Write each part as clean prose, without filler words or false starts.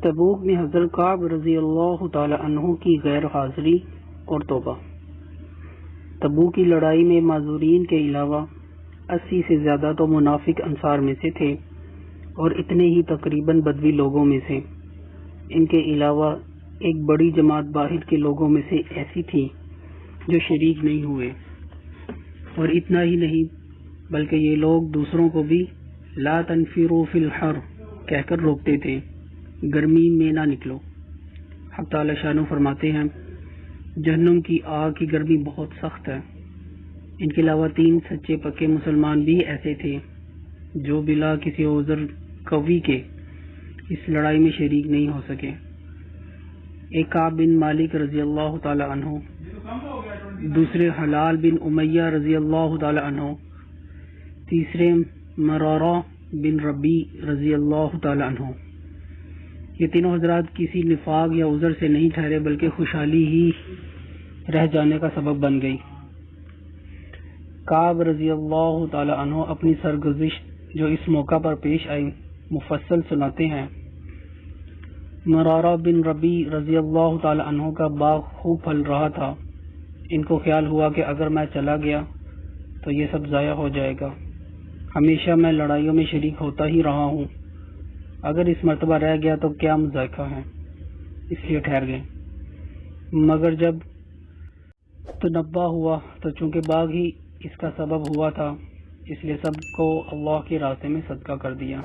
تبوک میں حضرت کعب رضی اللہ تعالی عنہ کی غیر حاضری اور توبہ۔ تبوک کی لڑائی میں معذورین کے علاوہ 80 سے زیادہ تو منافق انصار میں سے تھے اور اتنے ہی تقریباً بدوی لوگوں میں سے۔ ان کے علاوہ ایک بڑی جماعت باہر کے لوگوں میں سے ایسی تھی جو شریک نہیں ہوئے، اور اتنا ہی نہیں بلکہ یہ لوگ دوسروں کو بھی لا تنفروا فی الحر کہہ کر روکتے تھے، گرمی میں نہ نکلو۔ حق تعالی شانو فرماتے ہیں جہنم کی آگ کی گرمی بہت سخت ہے۔ ان کے علاوہ 3 سچے پکے مسلمان بھی ایسے تھے جو بلا کسی عذر قوی کے اس لڑائی میں شریک نہیں ہو سکے۔ ایک کعب بن مالک رضی اللہ تعالی عنہ، دوسرے حلال بن امیہ رضی اللہ تعالی عنہ، تیسرے مرارہ بن ربی رضی اللہ تعالی عنہ۔ یہ تینوں حضرات کسی نفاق یا عذر سے نہیں ٹھہرے بلکہ خوشحالی ہی رہ جانے کا سبب بن گئی۔ کعب رضی اللہ تعالی عنہ اپنی سرگزشت جو اس موقع پر پیش آئی مفصل سناتے ہیں۔ مرارہ بن ربی رضی اللہ تعالی عنہ کا باغ خوب پھل رہا تھا۔ ان کو خیال ہوا کہ اگر میں چلا گیا تو یہ سب ضائع ہو جائے گا۔ ہمیشہ میں لڑائیوں میں شریک ہوتا ہی رہا ہوں، اگر اس مرتبہ رہ گیا تو کیا مذائقہ ہے، اس لیے ٹھہر گئے۔ مگر جب تنبہ ہوا تو چونکہ باغ ہی اس کا سبب ہوا تھا، اس لیے سب کو اللہ کے راستے میں صدقہ کر دیا۔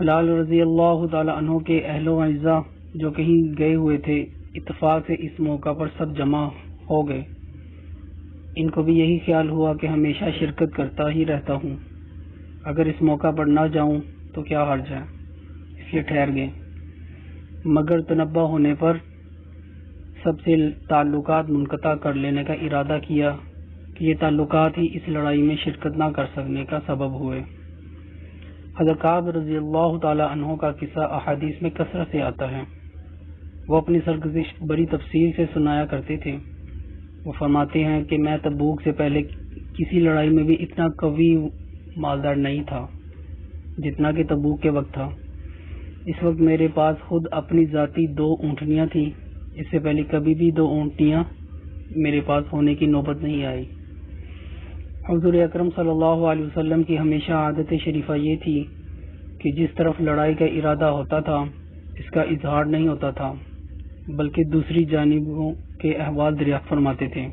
حلال رضی اللہ تعالی عنہ کے اہل و اعزاء جو کہیں گئے ہوئے تھے اتفاق سے اس موقع پر سب جمع ہو گئے۔ ان کو بھی یہی خیال ہوا کہ ہمیشہ شرکت کرتا ہی رہتا ہوں، اگر اس موقع پر نہ جاؤں تو کیا حرج ہے، اس لیے ٹھہر گئے۔ مگر تنبہ ہونے پر سب سے تعلقات منقطع کر لینے کا ارادہ کیا کہ یہ تعلقات ہی اس لڑائی میں شرکت نہ کر سکنے کا سبب ہوئے۔ حضرت کعب رضی اللہ تعالی عنہ کا قصہ احادیث میں کثرت سے آتا ہے۔ وہ اپنی سرگزشت بڑی تفصیل سے سنایا کرتے تھے۔ وہ فرماتے ہیں کہ میں تبوک سے پہلے کسی لڑائی میں بھی اتنا قوی مالدار نہیں تھا جتنا کہ تبوک کے وقت تھا۔ اس وقت میرے پاس خود اپنی ذاتی 2 اونٹنیاں تھیں، اس سے پہلے کبھی بھی 2 اونٹنیاں میرے پاس ہونے کی نوبت نہیں آئی۔ حضور اکرم صلی اللہ علیہ وسلم کی ہمیشہ عادت شریفہ یہ تھی کہ جس طرف لڑائی کا ارادہ ہوتا تھا اس کا اظہار نہیں ہوتا تھا، بلکہ دوسری جانبوں کے احوال دریافت فرماتے تھے۔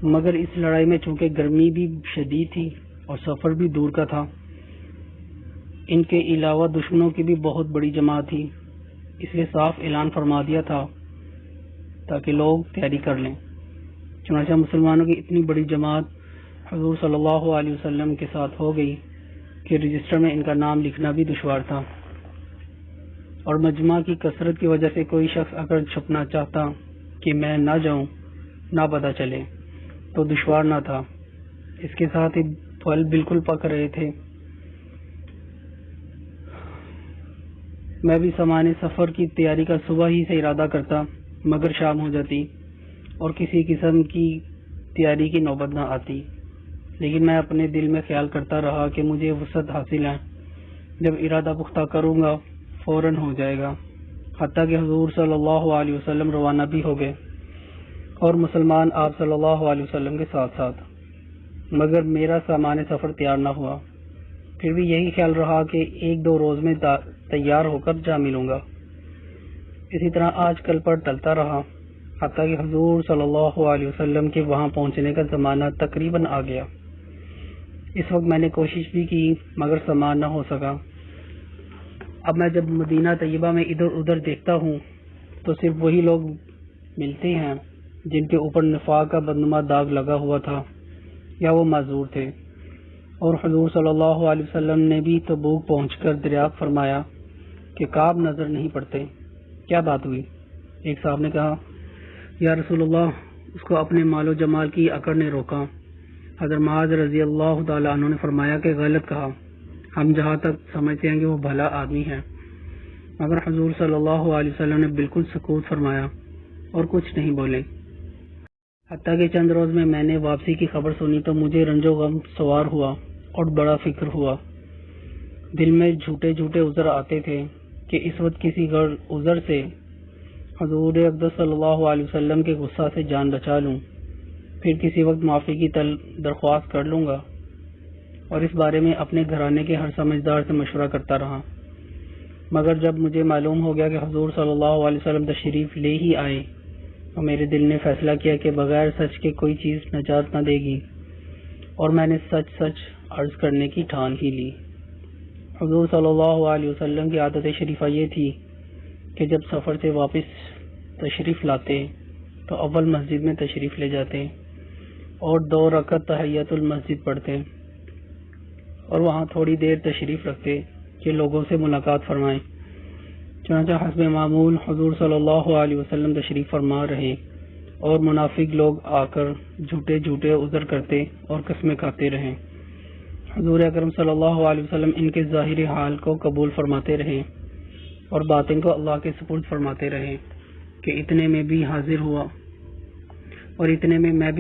مگر اس لڑائی میں چونکہ گرمی بھی شدید تھی اور سفر بھی دور کا تھا، ان کے علاوہ دشمنوں کی بھی بہت بڑی جماعت تھی، اس لیے صاف اعلان فرما دیا تھا تاکہ لوگ تیاری کر لیں۔ چنانچہ مسلمانوں کی اتنی بڑی جماعت حضور صلی اللہ علیہ وسلم کے ساتھ ہو گئی کہ رجسٹر میں ان کا نام لکھنا بھی دشوار تھا، اور مجمع کی کثرت کی وجہ سے کوئی شخص اگر چھپنا چاہتا کہ میں نہ جاؤں، نہ پتہ چلے، تو دشوار نہ تھا۔ اس کے ساتھ ہی پھل بالکل پک رہے تھے۔ میں بھی سامان سفر کی تیاری کا صبح ہی سے ارادہ کرتا، مگر شام ہو جاتی اور کسی قسم کی تیاری کی نوبت نہ آتی۔ لیکن میں اپنے دل میں خیال کرتا رہا کہ مجھے وسعت حاصل ہے، جب ارادہ پختہ کروں گا فوراً ہو جائے گا۔ حتیٰ کہ حضور صلی اللہ علیہ وسلم روانہ بھی ہو گئے اور مسلمان آپ صلی اللہ علیہ وسلم کے ساتھ ساتھ، مگر میرا سامان سفر تیار نہ ہوا۔ پھر بھی یہی خیال رہا کہ 1-2 روز میں تیار ہو کر جا ملوں گا۔ اسی طرح آج کل پر ٹلتا رہا، حتیٰ کہ حضور صلی اللہ علیہ وسلم کے وہاں پہنچنے کا زمانہ تقریباً آ گیا۔ اس وقت میں نے کوشش بھی کی مگر سامان نہ ہو سکا۔ اب میں جب مدینہ طیبہ میں ادھر ادھر دیکھتا ہوں تو صرف وہی لوگ ملتے ہیں جن کے اوپر نفاق کا بدنما داغ لگا ہوا تھا یا وہ معذور تھے۔ اور حضور صلی اللہ علیہ وسلم نے بھی تبوک پہنچ کر دریافت فرمایا کہ کعب نظر نہیں پڑتے، کیا بات ہوئی؟ ایک صاحب نے کہا یا رسول اللہ، اس کو اپنے مال و جمال کی اکڑ نے روکا۔ حضرت معاذ رضی اللہ تعالی عنہ نے فرمایا کہ غلط کہا، ہم جہاں تک سمجھتے ہیں کہ وہ بھلا آدمی ہے۔ مگر حضور صلی اللہ علیہ وسلم نے بالکل سکوت فرمایا اور کچھ نہیں بولے۔ حتیٰ کہ چند روز میں نے واپسی کی خبر سنی تو مجھے رنج و غم سوار ہوا اور بڑا فکر ہوا۔ دل میں جھوٹے جھوٹے عذر آتے تھے کہ اس وقت کسی عذر سے حضور اقدس صلی اللہ علیہ وسلم کے غصہ سے جان بچا لوں، پھر کسی وقت معافی کی درخواست کر لوں گا، اور اس بارے میں اپنے گھرانے کے ہر سمجھدار سے مشورہ کرتا رہا، مگر جب مجھے معلوم ہو گیا کہ حضور صلی اللہ علیہ وسلم تشریف لے ہی آئے تو میرے دل نے فیصلہ کیا کہ بغیر سچ کے کوئی چیز نجات نہ دے گی، اور میں نے سچ عرض کرنے کی ٹھان ہی لی۔ حضور صلی اللہ علیہ وسلم کی عادت شریفہ یہ تھی کہ جب سفر سے واپس تشریف لاتے تو اول مسجد میں تشریف لے جاتے اور 2 رکعت تحیۃ المسجد پڑھتے اور وہاں تھوڑی دیر تشریف رکھتے کہ لوگوں سے ملاقات فرمائیں۔ چنانچہ حسب معمول حضور صلی اللہ علیہ وسلم تشریف فرما رہے اور منافق لوگ آ کر جھوٹے عذر کرتے اور قسمیں کھاتے رہے۔ حضور اکرم صلی اللہ علیہ وسلم ان کے ظاہری حال کو قبول فرماتے رہے اور باطن کو اللہ کے سپرد فرماتے رہے کہ اتنے میں میں بھی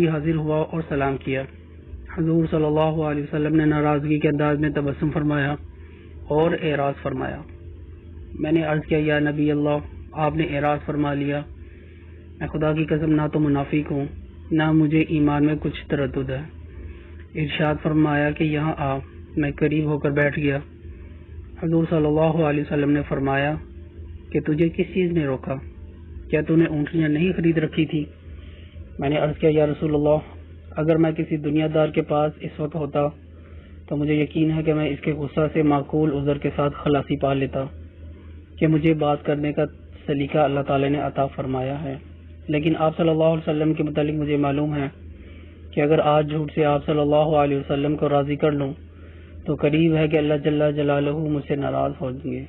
حاضر ہوا اور سلام کیا۔ حضور صلی اللہ علیہ وسلم نے ناراضگی کے انداز میں تبسم فرمایا اور اعراض فرمایا۔ میں نے عرض کیا یا نبی اللہ، آپ نے اعراض فرما لیا، میں خدا کی قسم نہ تو منافق ہوں نہ مجھے ایمان میں کچھ تردد ہے۔ ارشاد فرمایا کہ یہاں آ۔ میں قریب ہو کر بیٹھ گیا۔ حضور صلی اللہ علیہ وسلم نے فرمایا کہ تجھے کس چیز نے روکا؟ کیا تو نے اونٹنیاں نہیں خرید رکھی تھی؟ میں نے عرض کیا یا رسول اللہ، اگر میں کسی دنیا دار کے پاس اس وقت ہوتا تو مجھے یقین ہے کہ میں اس کے غصہ سے معقول عذر کے ساتھ خلاصی پا لیتا کہ مجھے بات کرنے کا سلیقہ اللہ تعالی نے عطا فرمایا ہے، لیکن آپ صلی اللہ علیہ وسلم کے متعلق مجھے معلوم ہے کہ اگر آج جھوٹ سے آپ صلی اللہ علیہ وسلم کو راضی کر لوں تو قریب ہے کہ اللہ جل جلالہ مجھ سے ناراض ہو جائیں گے،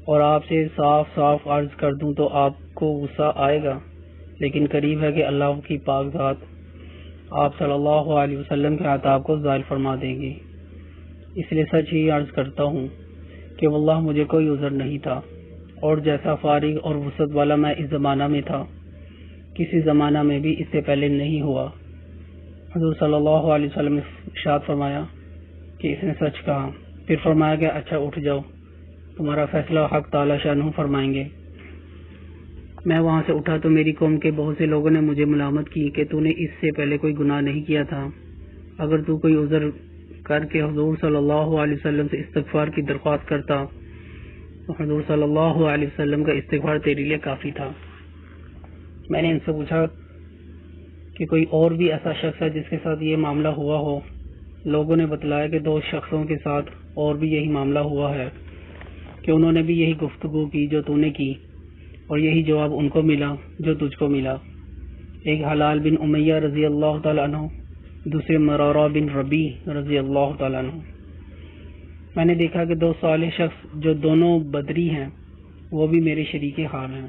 اور آپ سے صاف عرض کر دوں تو آپ کو غصہ آئے گا، لیکن قریب ہے کہ اللہ کی پاک ذات آپ صلی اللہ علیہ وسلم کے عطاب کو زائل فرما دے گی۔ اس لیے سچ ہی عرض کرتا ہوں کہ واللہ مجھے کوئی عذر نہیں تھا، اور جیسا فارغ اور وسعت والا میں اس زمانہ میں تھا کسی زمانہ میں بھی اس سے پہلے نہیں ہوا۔ حضور صلی اللہ علیہ وسلم نے ارشاد فرمایا کہ اس نے سچ کہا، پھر فرمایا کہ اچھا اٹھ جاؤ، تمہارا فیصلہ حق تعالی شانہ فرمائیں گے۔ میں وہاں سے اٹھا تو میری قوم کے بہت سے لوگوں نے مجھے ملامت کی کہ تو نے اس سے پہلے کوئی گناہ نہیں کیا تھا، اگر تو کوئی عذر کر کے حضور صلی اللہ علیہ وسلم سے استغفار کی درخواست کرتا تو حضور صلی اللہ علیہ وسلم کا استغفار تیرے لیے کافی تھا۔ میں نے ان سے پوچھا کہ کوئی اور بھی ایسا شخص ہے جس کے ساتھ یہ معاملہ ہوا ہو؟ لوگوں نے بتلایا کہ 2 شخصوں کے ساتھ اور بھی یہی معاملہ ہوا ہے کہ انہوں نے بھی یہی گفتگو کی جو تو نے کی، اور یہی جواب ان کو ملا جو تجھ کو ملا۔ ایک حلال بن امیہ رضی اللہ تعالیٰ عنہ، دوسرے مرارہ بن ربیع رضی اللہ تعالیٰ عنہ۔ میں نے دیکھا کہ 2 صالح شخص جو دونوں بدری ہیں وہ بھی میرے شریک حال ہیں۔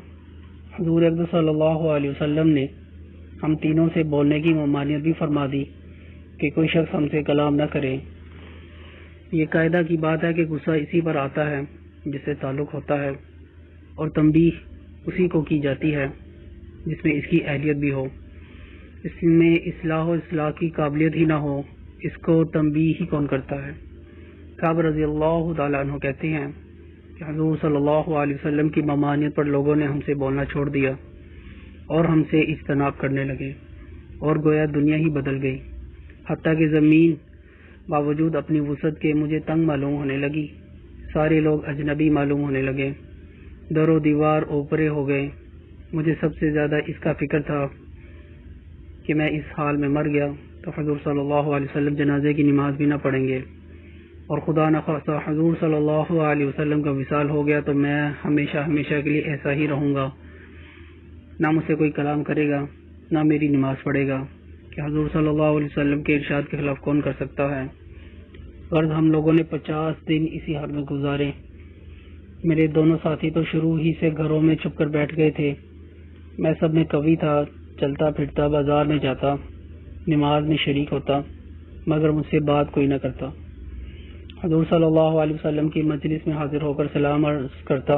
حضور اقدس صلی اللہ علیہ وسلم نے ہم تینوں سے بولنے کی ممانعت بھی فرما دی کہ کوئی شخص ہم سے کلام نہ کرے۔ یہ قاعدہ کی بات ہے کہ غصہ اسی پر آتا ہے جس سے تعلق ہوتا ہے، اور تنبیہ اسی کو کی جاتی ہے جس میں اس کی اہلیت بھی ہو۔ اس میں اصلاح کی قابلیت ہی نہ ہو، اس کو تنبیہ ہی کون کرتا ہے؟ کعب رضی اللہ تعالیٰ عنہ کہتے ہیں کہ حضور صلی اللہ علیہ وسلم کی ممانعت پر لوگوں نے ہم سے بولنا چھوڑ دیا اور ہم سے اجتناب کرنے لگے، اور گویا دنیا ہی بدل گئی، حتیٰ کہ زمین باوجود اپنی وسعت کے مجھے تنگ معلوم ہونے لگی، سارے لوگ اجنبی معلوم ہونے لگے، در و دیوار اوپرے ہو گئے۔ مجھے سب سے زیادہ اس کا فکر تھا کہ میں اس حال میں مر گیا تو حضور صلی اللہ علیہ وسلم جنازے کی نماز بھی نہ پڑھیں گے، اور خدا نخواستہ حضور صلی اللہ علیہ وسلم کا وصال ہو گیا تو میں ہمیشہ کے لیے ایسا ہی رہوں گا، نہ مجھ سے کوئی کلام کرے گا نہ میری نماز پڑھے گا، کہ حضور صلی اللہ علیہ وسلم کے ارشاد کے خلاف کون کر سکتا ہے؟ غرض ہم لوگوں نے 50 دن اسی حال میں گزارے۔ میرے دونوں ساتھی تو شروع ہی سے گھروں میں چھپ کر بیٹھ گئے تھے، میں سب میں قوی تھا، چلتا پھرتا، بازار میں جاتا، نماز میں شریک ہوتا، مگر مجھ سے بات کوئی نہ کرتا۔ حضور صلی اللہ علیہ وسلم کی مجلس میں حاضر ہو کر سلام عرض کرتا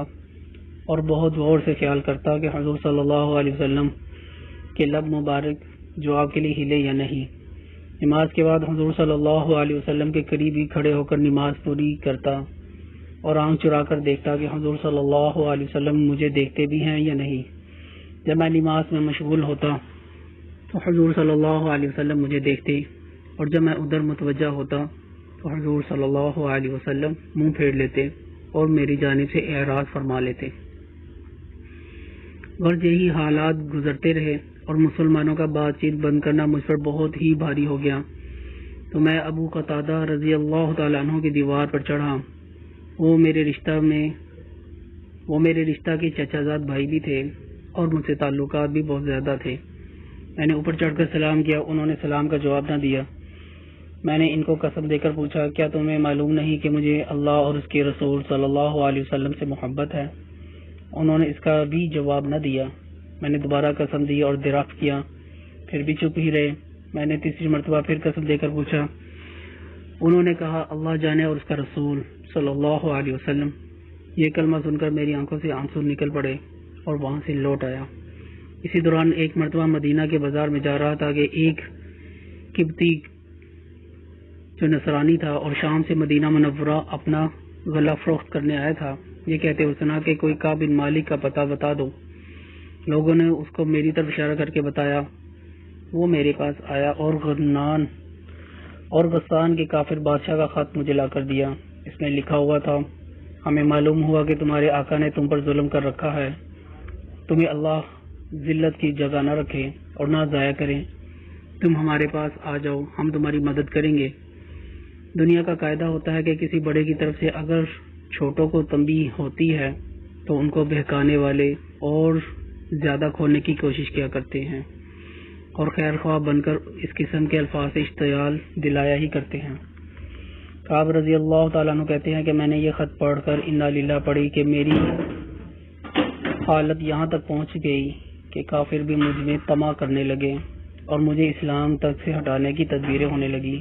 اور بہت غور سے خیال کرتا کہ حضور صلی اللہ علیہ وسلم کے لب مبارک جواب کے لیے ہلے یا نہیں۔ نماز کے بعد حضور صلی اللہ علیہ وسلم کے قریب ہی کھڑے ہو کر نماز پوری کرتا اور آنکھ چرا کر دیکھتا کہ حضور صلی اللہ علیہ وسلم مجھے دیکھتے بھی ہیں یا نہیں۔ جب میں نماز میں مشغول ہوتا تو حضور صلی اللہ علیہ وسلم مجھے دیکھتے، اور جب میں ادھر متوجہ ہوتا تو حضور صلی اللہ علیہ وسلم منہ پھیر لیتے اور میری جانب سے اعراض فرما لیتے۔ غرض یہی حالات گزرتے رہے اور مسلمانوں کا بات چیت بند کرنا مجھ پر بہت ہی بھاری ہو گیا، تو میں ابو قتادہ رضی اللہ تعالیٰ عنہ کی دیوار پر چڑھا۔ وہ میرے رشتہ کے چچا زاد بھائی بھی تھے اور مجھ سے تعلقات بھی بہت زیادہ تھے۔ میں نے اوپر چڑھ کر سلام کیا، انہوں نے سلام کا جواب نہ دیا۔ میں نے ان کو قسم دے کر پوچھا، کیا تمہیں معلوم نہیں کہ مجھے اللہ اور اس کے رسول صلی اللہ علیہ وسلم سے محبت ہے؟ انہوں نے اس کا بھی جواب نہ دیا۔ میں نے دوبارہ قسم دی اور درخت کیا، پھر بھی چپ ہی رہے۔ میں نے تیسری مرتبہ پھر قسم دے کر پوچھا، انہوں نے کہا، اللہ جانے اور اس کا رسول صلی اللہ علیہ وسلم۔ یہ کلمہ سن کر میری آنکھوں سے آنسو نکل پڑے اور وہاں سے لوٹ آیا۔ اسی دوران ایک مرتبہ مدینہ کے بازار میں جا رہا تھا کہ ایک قبطی جو نصرانی تھا اور شام سے مدینہ منورہ اپنا غلہ فروخت کرنے آیا تھا، یہ کہتے ہوئے سنا کہ کوئی کعب بن مالک کا پتہ بتا دو۔ لوگوں نے اس کو میری طرف اشارہ کر کے بتایا۔ وہ میرے پاس آیا اور غسان کے کافر بادشاہ کا خط مجھے لا کر دیا۔ اس میں لکھا ہوا تھا، ہمیں معلوم ہوا کہ تمہارے آقا نے تم پر ظلم کر رکھا ہے، تمہیں اللہ ذلت کی جگہ نہ رکھے اور نہ ضائع کریں، تم ہمارے پاس آ جاؤ، ہم تمہاری مدد کریں گے۔ دنیا کا قاعدہ ہوتا ہے کہ کسی بڑے کی طرف سے اگر چھوٹوں کو تنبیہ ہوتی ہے تو ان کو بہکانے والے اور زیادہ کھولنے کی کوشش کیا کرتے ہیں اور خیر خواہ بن کر اس قسم کے الفاظ سے اشتعال دلایا ہی کرتے ہیں۔ کعب رضی اللہ تعالیٰ عنہ کہتے ہیں کہ میں نے یہ خط پڑھ کر انا للہ پڑھی کہ میری حالت یہاں تک پہنچ گئی کہ کافر بھی مجھ میں طمع کرنے لگے اور مجھے اسلام تک سے ہٹانے کی تدبیریں ہونے لگی۔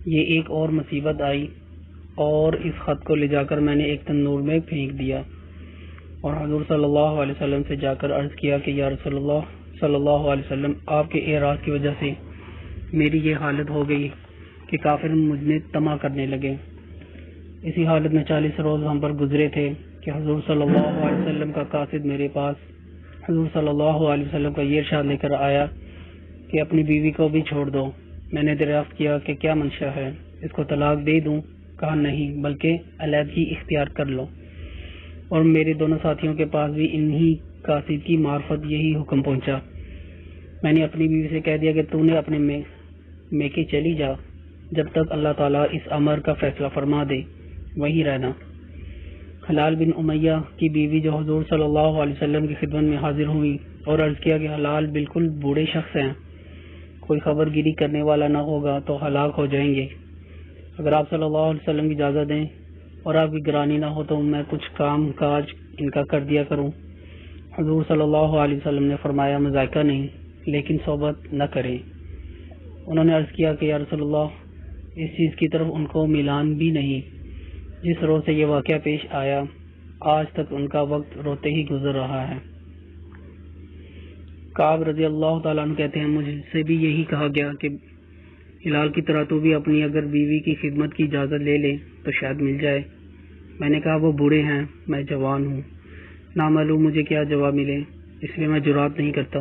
یہ ایک اور مصیبت آئی اور اس خط کو لے جا کر میں نے ایک تنور میں پھینک دیا اور حضور صلی اللہ علیہ وسلم سے جا کر عرض کیا کہ یا رسول اللہ صلی اللہ علیہ وسلم، آپ کے اعراض کی وجہ سے میری یہ حالت ہو گئی کہ کافر مجھ میں طمع کرنے لگے۔ اسی حالت میں 40 روز ہم پر گزرے تھے کہ حضور صلی اللہ علیہ وسلم کا قاصد میرے پاس حضور صلی اللہ علیہ وسلم کا یہ ارشاد لے کر آیا کہ اپنی بیوی کو بھی چھوڑ دو۔ میں نے دریافت کیا کہ کیا منشا ہے، اس کو طلاق دے دوں؟ کہا نہیں، بلکہ علیحدگی اختیار کر لو۔ اور میرے دونوں ساتھیوں کے پاس بھی انہی قاصد کی معرفت یہی حکم پہنچا۔ میں نے اپنی بیوی سے کہہ دیا کہ تو نے اپنے میکے چلی جا، جب تک اللہ تعالیٰ اس امر کا فیصلہ فرما دے وہیں رہنا۔ حلال بن امیہ کی بیوی جو حضور صلی اللہ علیہ وسلم کی خدمت میں حاضر ہوئی اور عرض کیا کہ حلال بالکل بوڑھے شخص ہیں، کوئی خبر گیری کرنے والا نہ ہوگا تو ہلاک ہو جائیں گے۔ اگر آپ صلی اللہ علیہ وسلم کی اجازت دیں اور آپ کی گرانی نہ ہو تو میں کچھ کام کاج ان کا کر دیا کروں۔ حضور صلی اللہ علیہ وسلم نے فرمایا، مذائقہ نہیں لیکن صحبت نہ کریں۔ انہوں نے عرض کیا کہ یا رسول اللہ، اس چیز کی طرف ان کو میلان بھی نہیں۔ جس روز سے یہ واقعہ پیش آیا آج تک ان کا وقت روتے ہی گزر رہا ہے۔ کعب رضی اللہ تعالیٰ عنہ کہتے ہیں، مجھ سے بھی یہی کہا گیا کہ ہلال کی طرح تو بھی اپنی اگر بیوی کی خدمت کی اجازت لے لے تو شاید مل جائے۔ میں نے کہا وہ بوڑھے ہیں، میں جوان ہوں، نامعلوم مجھے کیا جواب ملے، اس لیے میں جرات نہیں کرتا۔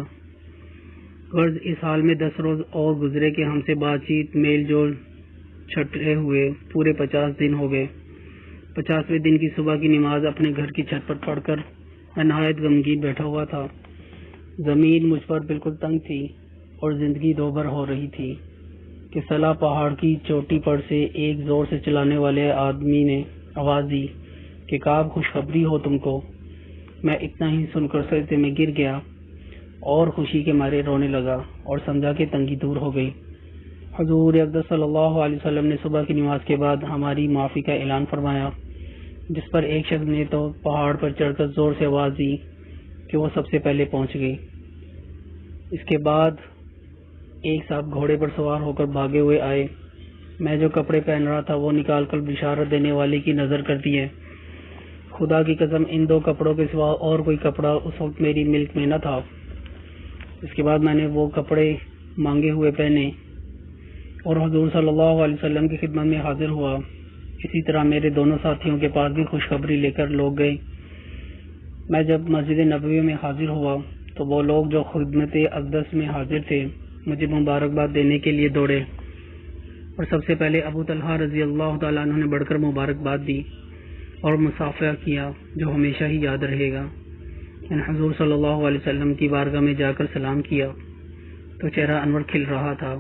غرض اس حال میں 10 روز اور گزرے کہ ہم سے بات چیت میل جول چھٹے ہوئے پورے 50 دن ہو گئے۔ 50ویں دن کی صبح کی نماز اپنے گھر کی چھت پر پڑھ کر میں نہایت غمگین بیٹھا ہوا تھا۔ زمین مجھ پر بالکل تنگ تھی اور زندگی دوبھر ہو رہی تھی کہ صلا پہاڑ کی چوٹی پر سے ایک زور سے چلانے والے آدمی نے آواز دی کہ کعب خوشخبری ہو تم کو۔ میں اتنا ہی سن کر سجدے میں گر گیا اور خوشی کے مارے رونے لگا اور سمجھا کہ تنگی دور ہو گئی۔ حضور اقدس صلی اللہ علیہ وسلم نے صبح کی نماز کے بعد ہماری معافی کا اعلان فرمایا، جس پر ایک شخص نے تو پہاڑ پر چڑھ کر زور سے آواز دی کہ وہ سب سے پہلے پہنچ گئی۔ اس کے بعد ایک صاحب گھوڑے پر سوار ہو کر بھاگے ہوئے آئے۔ میں جو کپڑے پہن رہا تھا وہ نکال کر بشارت دینے والے کی نظر کر دیے۔ خدا کی قسم ان 2 کپڑوں کے سوا اور کوئی کپڑا اس وقت میری ملک میں نہ تھا۔ اس کے بعد میں نے وہ کپڑے مانگے ہوئے پہنے اور حضور صلی اللہ علیہ وسلم کی خدمت میں حاضر ہوا۔ اسی طرح میرے دونوں ساتھیوں کے پاس بھی خوشخبری لے کر لوگ گئے۔ میں جب مسجد نبوی میں حاضر ہوا تو وہ لوگ جو خدمت اقدس میں حاضر تھے مجھے مبارکباد دینے کے لیے دوڑے، اور سب سے پہلے ابو طلحہ رضی اللہ تعالیٰ عنہ نے بڑھ کر مبارکباد دی اور مصافحہ کیا، جو ہمیشہ ہی یاد رہے گا۔ میں نے حضور صلی اللہ علیہ وسلم کی بارگاہ میں جا کر سلام کیا تو چہرہ انور کھل رہا تھا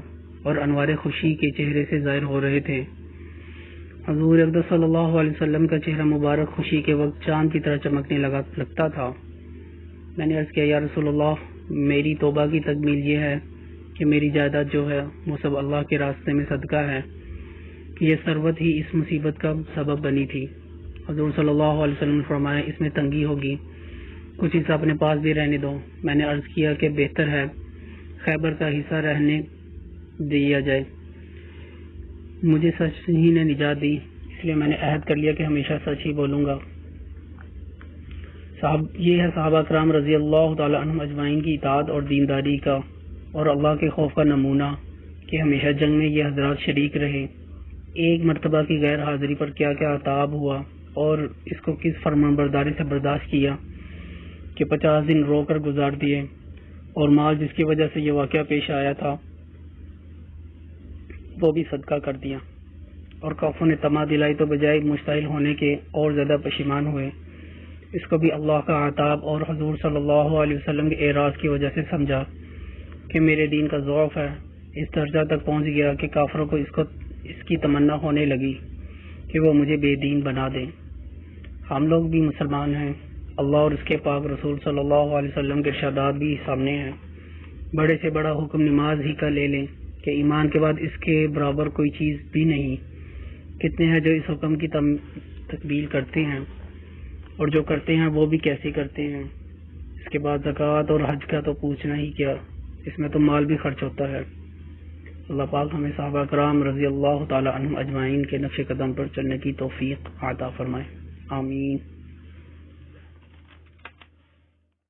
اور انوار خوشی کے چہرے سے ظاہر ہو رہے تھے۔ حضور اقدس صلی اللہ علیہ وسلم کا چہرہ مبارک خوشی کے وقت چاند کی طرح چمکنے لگتا تھا۔ میں نے عرض کیا، یا رسول اللہ، میری توبہ کی تکمیل یہ ہے کہ میری جائیداد جو ہے وہ سب اللہ کے راستے میں صدقہ ہے، یہ ثروت ہی اس مصیبت کا سبب بنی تھی۔ حضور صلی اللہ علیہ وسلم نے فرمایا، اس میں تنگی ہوگی، کچھ حصہ اپنے پاس بھی رہنے دو۔ میں نے عرض کیا کہ بہتر ہے خیبر کا حصہ رہنے دیا جائے۔ مجھے سچ ہی نے نجات دی، اس لیے میں نے عہد کر لیا کہ ہمیشہ سچ ہی بولوں گا۔ یہ ہے صحابہ کرام رضی اللہ تعالی عنہم اجمعین کی اطاعت اور دینداری کا اور اللہ کے خوف کا نمونہ کہ ہمیشہ جنگ میں یہ حضرات شریک رہے۔ ایک مرتبہ کی غیر حاضری پر کیا کیا عتاب ہوا اور اس کو کس فرمانبرداری سے برداشت کیا کہ 50 دن رو کر گزار دیے، اور مال جس کی وجہ سے یہ واقعہ پیش آیا تھا وہ بھی صدقہ کر دیا، اور کافروں نے طمع دلائی تو بجائے مشتعل ہونے کے اور زیادہ پشیمان ہوئے۔ اس کو بھی اللہ کا عتاب اور حضور صلی اللہ علیہ وسلم کے اعراض کی وجہ سے سمجھا کہ میرے دین کا ضعف ہے، اس درجہ تک پہنچ گیا کہ کافروں کو اس کی تمنا ہونے لگی کہ وہ مجھے بے دین بنا دیں۔ ہم لوگ بھی مسلمان ہیں، اللہ اور اس کے پاک رسول صلی اللہ علیہ وسلم کے ارشادات بھی سامنے ہیں۔ بڑے سے بڑا حکم نماز ہی کا لے لیں کہ ایمان کے بعد اس کے برابر کوئی چیز بھی نہیں۔ کتنے ہیں جو اس حکم کی تکمیل کرتے ہیں، اور جو کرتے ہیں وہ بھی کیسے کرتے ہیں۔ اس کے بعد زکوٰۃ اور حج کا تو پوچھنا ہی کیا، اس میں تو مال بھی خرچ ہوتا ہے۔ اللہ پاک ہمیں صحابہ کرام رضی اللہ تعالی عنہم اجمعین کے نقش قدم پر چلنے کی توفیق عطا فرمائے، آمین۔